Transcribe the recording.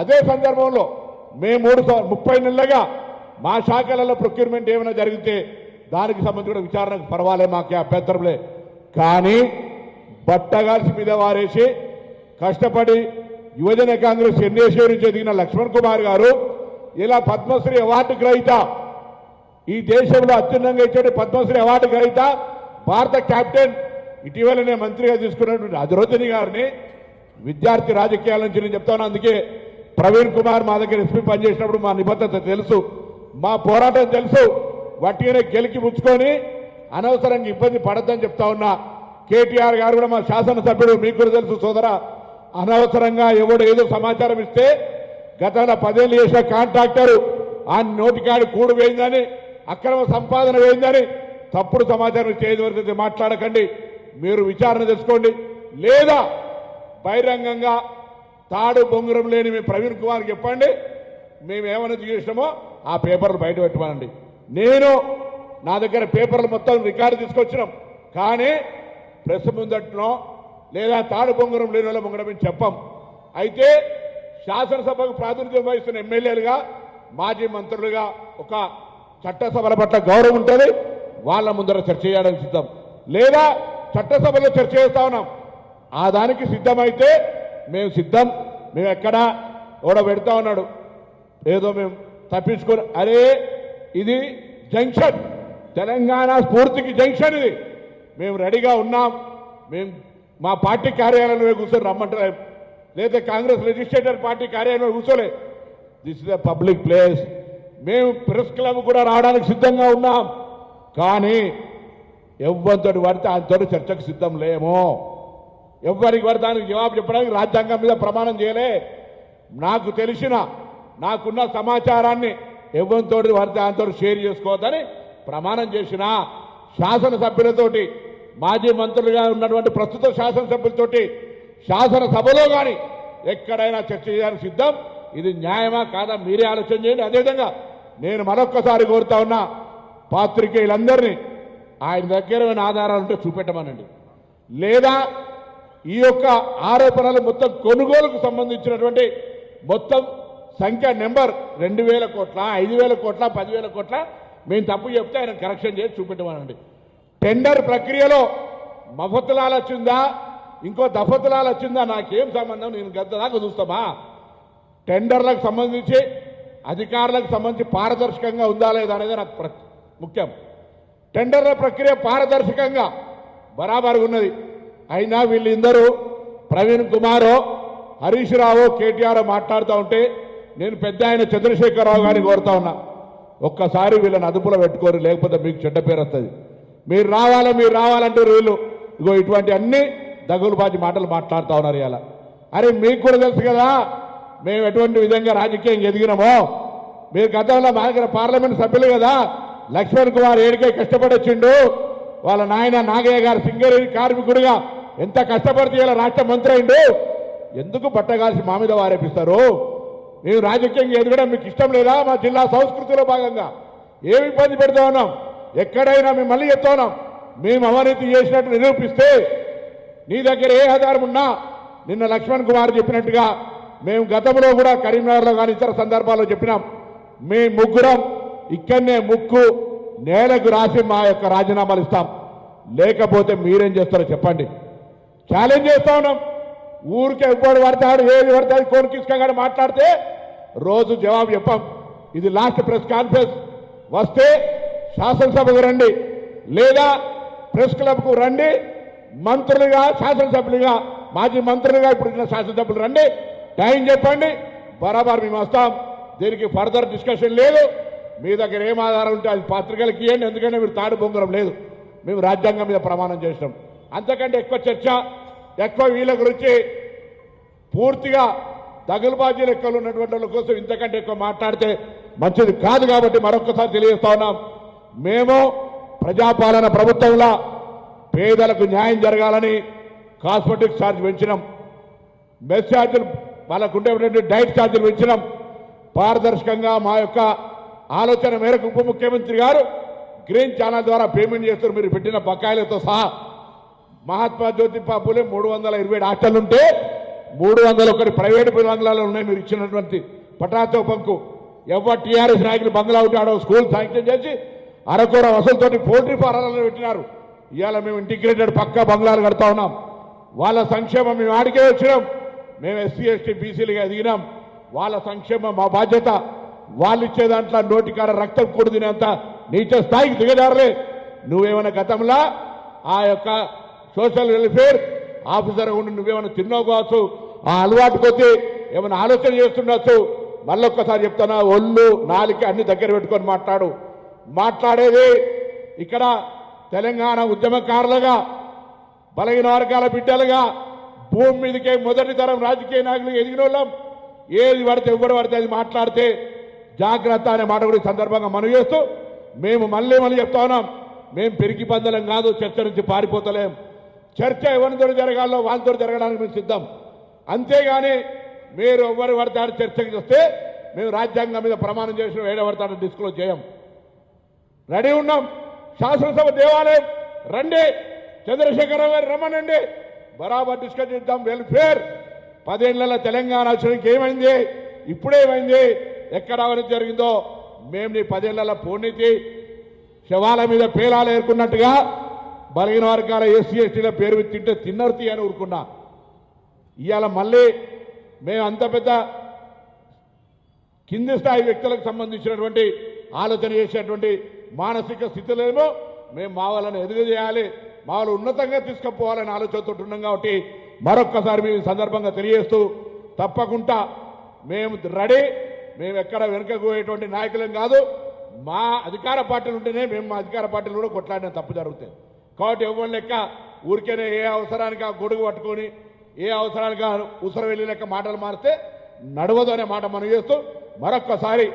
అదే సందర్భంలో మేము 30 నెలలుగా మా శాఖలలో ప్రొక్యూర్మెంట్ ఏమైనా జరిగితే దానికి సంబంధించి కూడా విచారణకు పర్వాలే, మాకే అభ్యంతరంలే. కానీ బట్టగాల్సి మీద వారేసి కష్టపడి యువజన కాంగ్రెస్ ఎన్ఏసీ నుంచి ఎదిగిన లక్ష్మణ్ కుమార్ గారు ఇలా పద్మశ్రీ అవార్డు గ్రహీత, ఈ దేశంలో అత్యున్నతంగా ఇచ్చే పద్మశ్రీ అవార్డు గ్రహీత, భారత కెప్టెన్, ఇటీవలనే మంత్రిగా తీసుకున్నటువంటి అజరుద్దీన్ గారిని విద్యార్థి రాజకీయాల నుంచి నేను చెప్తాను. అందుకే ప్రవీణ్ కుమార్ మా దగ్గర ఎస్పీ పనిచేసినప్పుడు మా నిబద్ధత తెలుసు, మా పోరాటం తెలుసు. వట్టిగానే గెలికి పుచ్చుకొని అనవసరంగా ఇబ్బంది పడద్దని చెప్తా ఉన్నా. కేటీఆర్ గారు కూడా మా శాసనసభ్యుడు, మీకు కూడా తెలుసు సోదర, అనవసరంగా ఎవడు ఏదో సమాచారం ఇస్తే గతంలో 10 ఏళ్ళు చేసిన కాంట్రాక్టరు ఆ నోటికాడి కూడు వేయిందని, అక్రమ సంపాదన వేయిందని తప్పుడు సమాచారం చేయవలసి మాట్లాడకండి. మీరు విచారణ తెలుసుకోండి, లేదా బహిరంగంగా తాడు బొంగురం లేని మీ ప్రవీణ్ కుమార్ చెప్పండి. మేము ఏమైనా చేసినామో ఆ పేపర్లు బయట పెట్టమనండి. నా దగ్గర పేపర్లు మొత్తం రికార్డు తీసుకొచ్చినాం, కానీ ప్రెస్ ముందట్లో లేదా తాడు బొంగురం లేని వాళ్ళ ముంగడం చెప్పం. అయితే శాసనసభకు ప్రాతినిధ్యం వహిస్తున్న ఎమ్మెల్యేలుగా, మాజీ మంత్రులుగా ఒక చట్టసభల పట్ల గౌరవం ఉంటుంది. వాళ్ళ ముందర చర్చ చేయడానికి సిద్ధం, లేదా చట్టసభలో చర్చ చేస్తా ఉన్నాం. ఆ దానికి సిద్ధమైతే మేము సిద్ధం. మేము ఎక్కడా ఓడ పెడతా ఉన్నాడు ఏదో మేము తప్పించుకొని, అరే ఇది జంక్షన్, తెలంగాణ స్ఫూర్తికి జంక్షన్ ఇది. మేము రెడీగా ఉన్నాం. మేము మా పార్టీ కార్యాలయంలో కూర్చొని రమ్మంటారు, లేదా కాంగ్రెస్ లెజిస్లేటర్ పార్టీ కార్యాలయంలో కూర్చోలే. This is a public place. మేము ప్రెస్ క్లబ్ కూడా రావడానికి సిద్ధంగా ఉన్నాం. కానీ ఎవరితో పడితే ఆయనతో చర్చకు సిద్ధం లేమో. ఎవరికి పడితే దానికి జవాబు చెప్పడానికి రాజ్యాంగం మీద ప్రమాణం చేయలే. నాకు తెలిసిన, నాకున్న సమాచారాన్ని ఎవరితో పడితే ఆయనతో షేర్ చేసుకోవద్దని ప్రమాణం చేసిన శాసనసభ్యులతోటి, మాజీ మంత్రులుగా ఉన్నటువంటి ప్రస్తుత శాసనసభ్యులతోటి శాసనసభలో కానీ ఎక్కడైనా చర్చ చేయడానికి సిద్ధం. ఇది న్యాయమా కాదా మీరే ఆలోచన చేయండి. అదేవిధంగా నేను మరొక్కసారి కోరుతా ఉన్నా పాత్రికేయులందరినీ, ఆయన దగ్గర ఆధారాలు ఉంటే చూపెట్టమనండి, లేదా ఈ యొక్క ఆరోపణలు మొత్తం కొనుగోలుకు సంబంధించినటువంటి మొత్తం సంఖ్య నెంబర్ 2,000 కోట్ల, 5,000 కోట్ల, 10,000 కోట్ల మేము తప్పు చెప్తే ఆయన కరెక్షన్ చేసి చూపెట్టమనండి. టెండర్ ప్రక్రియలో మఫతులాలు వచ్చిందా, ఇంకో దఫతులాలు వచ్చిందా, నాకేం సంబంధం, నేను గద్ద దాకా చూస్తామా? టెండర్లకు సంబంధించి అధికారులకు సంబంధించి పారదర్శకంగా ఉందా లేదా అనేది నాకు ముఖ్యం. టెండర్ల ప్రక్రియ పారదర్శకంగా బరాబరుగా ఉన్నది. అయినా వీళ్ళందరూ ప్రవీణ్ కుమారో, హరీష్ రావు, కేటీఆర్ మాట్లాడుతూ ఉంటే నేను పెద్ద ఆయన చంద్రశేఖరరావు గారిని కోరుతా ఉన్నా, ఒక్కసారి వీళ్ళని అదుపులో పెట్టుకోరు, లేకపోతే మీకు చెడ్డ పేరు వస్తుంది. మీరు రావాలంటారు వీళ్ళు. ఇగో ఇటువంటి అన్ని దగులుబాజీ మాటలు మాట్లాడుతూ ఉన్నారు ఇలా. అరే మీకు కూడా తెలుసు కదా మేము ఎటువంటి విధంగా రాజకీయం ఎదిగినామో. మీరు గతంలో మా దగ్గర పార్లమెంట్ సభ్యులు కదా, లక్ష్మణ్ కుమార్ ఏడికే కష్టపడొచ్చిండు, వాళ్ళ నాయన నాగయ్య గారు సింగరేణి కార్మికుడిగా ఎంత కష్టపడితే ఇలా రాష్ట్ర మంత్రి అయిండు. ఎందుకు బట్టగాల్సి మా మీద వారేపిస్తారు? మేము రాజకీయంగా ఎదగడం మీకు ఇష్టం లేదా? మా జిల్లా సంస్కృతిలో భాగంగా ఏమి ఇబ్బంది పెడతా ఉన్నాం? ఎక్కడైనా మేము మళ్ళీ చెప్తా ఉన్నాం, మేము అవినీతి చేసినట్టు నిరూపిస్తే నీ దగ్గర ఏ ఆధారం ఉన్నా, నిన్న లక్ష్మణ్ కుమార్ చెప్పినట్టుగా మేము గతంలో కూడా కరీంనగర్లో కానీ ఇతర సందర్భాల్లో చెప్పినాం, మీ ముగ్గురం ఇక్కడనే ముక్కు నేలకు రాసి మా యొక్క రాజీనామాలు ఇస్తాం. లేకపోతే మీరేం చేస్తారో చెప్పండి. ఛాలెంజ్ చేస్తా ఉన్నాం. ఊరికే ఎప్పుడు పడతాడు, ఏది పడతాడు, కోనికిసుకగాడు మాట్లాడితే రోజు జవాబు చెప్పాం. ఇది లాస్ట్ ప్రెస్ కాన్ఫరెన్స్. వస్తే శాసనసభకు రండి, లేదా ప్రెస్ క్లబ్కు రండి. మంత్రులుగా, శాసనసభ్యులుగా, మాజీ మంత్రులుగా ఇప్పుడు శాసనసభ్యులు రండి, టైం చెప్పండి, బరాబర్ మేము వస్తాం. దీనికి ఫర్దర్ డిస్కషన్ లేదు. మీ దగ్గర ఏం ఆధారం ఉంటే అది పత్రికలకు ఇవ్వండి. ఎందుకంటే మీరు తాడు బొంగరం లేదు, మేము రాజ్యాంగం మీద ప్రమాణం చేసినాం. అంతకంటే ఎక్కువ చర్చ, ఎక్కువ వీళ్ళ గురించి పూర్తిగా దగులుబాజీ లెక్కలు ఉన్నటువంటి వాళ్ళ కోసం ఇంతకంటే ఎక్కువ మాట్లాడితే మంచిది కాదు. కాబట్టి మరొకసారి తెలియజేస్తా ఉన్నాం, మేము ప్రజాపాలన ప్రభుత్వంలో పేదలకు న్యాయం జరగాలని కాస్మెటిక్ ఛార్జ్ పెంచినాం, మెస్ ఛార్జీలు వాళ్ళకు ఉండేటువంటి డైట్ ఛార్జీలు పెంచినాం. పారదర్శకంగా మా యొక్క ఆలోచన మేరకు ఉప ముఖ్యమంత్రి గారు గ్రీన్ ఛానల్ ద్వారా పేమెంట్ చేస్తారు. మీరు పెట్టిన బకాయిలతో సహా మహాత్మా జ్యోతిబా ఫూలే 327 హాస్టల్ ఉంటే 301 ప్రైవేటు బంగ్లాలు ఉన్నాయి మీరు ఇచ్చినటువంటి పటాతో పంకు. ఎవరు టీఆర్ఎస్ నాయకులు బంగ్లా ఉంటాడో స్కూల్ శాంక్షన్ చేసి అరకొర వసతులతోటి పోల్ట్రీ ఫారాలను పెట్టినారు. ఇవాళ మేము ఇంటిగ్రేటెడ్ పక్కా బంగ్లాలు కడతా ఉన్నాం. వాళ్ళ సంక్షేమం మేము ఆడికే వచ్చినాం. మేము ఎస్సీ ఎస్టీ బీసీలుగా ఎదిగినాం. వాళ్ళ సంక్షేమం మా బాధ్యత. వాళ్ళు ఇచ్చే దాంట్లో నోటికార రక్తం కూడి తినేంత నీచ స్థాయికి దిగజారలే. నువ్వేమైనా గతంలో ఆ యొక్క సోషల్ వెల్ఫేర్ ఆఫీసర్ ఉండి నువ్వేమైనా తిన్నావు కావచ్చు, ఆ అలవాటు కొద్దీ ఏమైనా ఆలోచన చేస్తుండొచ్చు. మళ్ళొక్కసారి చెప్తున్నా, ఒళ్ళు నాలిక అన్ని దగ్గర పెట్టుకొని మాట్లాడేది ఇక్కడ తెలంగాణ ఉద్యమకారులుగా బలహీన వర్గాల బిడ్డలుగా భూమి మీదకే మొదటి తరం రాజకీయ నాయకులు ఎదిగిన వాళ్ళం. ఏది పడితే ఎవరు పడితే అది మాట్లాడితే జాగ్రత్త అనే మాట కూడా ఈ సందర్భంగా మనం చేస్తూ మేము మళ్ళీ చెప్తా ఉన్నాం, మేము పెరిగి పందలం కాదు, చర్చ నుంచి పారిపోతలేం. చర్చ ఎవరితో జరగాలో వాళ్ళతో జరగడానికి మేము సిద్ధం. అంతేగాని మీరు ఎవరు పడతాడు చర్చకి వస్తే మేము రాజ్యాంగం మీద ప్రమాణం చేసిన ఏడబడతాడని డిస్క్లోజ్ చేయం. రెడీ ఉన్నాం. శాసనసభ దేవాలయం రండి, చంద్రశేఖరరావు గారు రమ్మనండి, బరాబర్ డిస్కస్ చేద్దాం. వెల్ఫేర్ 10 ఏళ్ల తెలంగాణ వచ్చడానికి ఏమైంది, ఇప్పుడేమైంది, ఎక్కడ అవినీతి జరిగిందో మేము నీ 10 ఏళ్ల పూర్ణితి శవాల మీద పేలాలు ఏరుకున్నట్టుగా బలహీన వర్గాల ఎస్సీ ఎస్టీల పేరు తింటే తిన్నర్తి అని ఊరుకున్నా. ఇవాళ మళ్ళీ మేము అంత పెద్ద కింది స్థాయి వ్యక్తులకు సంబంధించినటువంటి ఆలోచన చేసేటువంటి మానసిక స్థితిలేమో మేము మా వాళ్ళని ఎదుగుచేయాలి, మా వాళ్ళు ఉన్నతంగా తీసుకుపోవాలని ఆలోచనతో ఉన్నాం. కాబట్టి మరొక్కసారి మేము ఈ సందర్భంగా తెలియజేస్తూ తప్పకుండా మేము రెడీ. మేము ఎక్కడ వెనుకకు పోయేటువంటి నాయకులం కాదు. మా అధికార పార్టీలు ఉంటేనే మేము మా అధికార పార్టీలు కూడా కొట్లాడిన తప్పు జరుగుతాయి. కాబట్టి ఎవరి లెక్క ఊరికేనే ఏ అవసరానికి ఆ గొడుగు పట్టుకొని ఏ అవసరానికి ఉసర వెళ్ళి లెక్క మాటలు మారితే నడవదు అనే మాట మనం చేస్తూ మరొక్కసారి